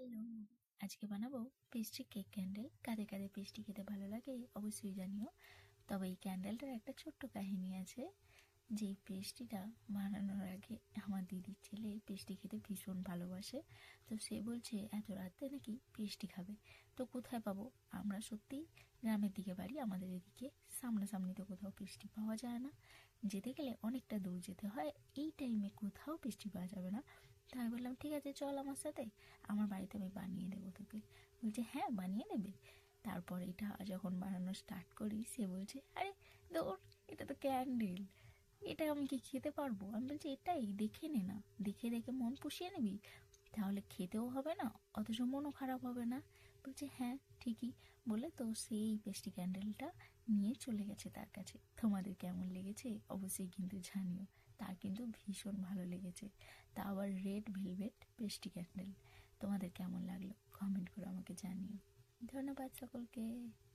Hello, আজকে বানাবো pastry cake candle. কাদের কাদের pastry খেতে ভালো লাগে অবশ্যই জানিও। তবে এই ক্যান্ডেলটার একটা ছোট্ট কাহিনী আছে। যেই পেস্ট্রিটা বানানোর আগে আমার দিদির ছেলে পেস্ট্রি খেতে ভীষণ ভালোবাসে। তো সে বলছে এত রাতে নাকি পেস্ট্রি খাবে। তো কোথায় পাবো? আমরা সত্যি গ্রামের দিকে বাড়ি, আমাদের এদিকে সামনাসামনি তো কোথাও পেস্ট্রি পাওয়া যায় না, যেতে গেলে অনেকটা দূর যেতে হয়। এই টাইমে কোথাও পেস্ট্রি পাওয়া যাবে না। তো আমি বললাম ঠিক আছে চল আমার সাথে, আমার বাড়িতে আমি বানিয়ে দেবো তোকে। বলছে হ্যাঁ বানিয়ে দেবে। তারপর এটা যখন বানানো স্টার্ট করি সে বলছে আরে দৌড়, এটা তো ক্যান্ডেল, এটা আমি কি খেতে পারবো? আমি বলছি এটাই দেখে নে না, দেখে দেখে মন পুষিয়ে নিবি, তাহলে খেতেও হবে না, অথচ মনও খারাপ হবে না। বলছে হ্যাঁ ঠিকই। বলে তো সেই পেস্ট্রি ক্যান্ডেলটা নিয়ে চলে গেছে তার কাছে। তোমাদের কেমন লেগেছে অবশ্যই কিন্তু জানিও। তার কিন্তু ভীষণ ভালো লেগেছে, তা আবার রেড ভেলভেট পেস্ট্রি ক্যান্ডেল। তোমাদের কেমন লাগলো কমেন্ট করে আমাকে জানিও। ধন্যবাদ সকলকে।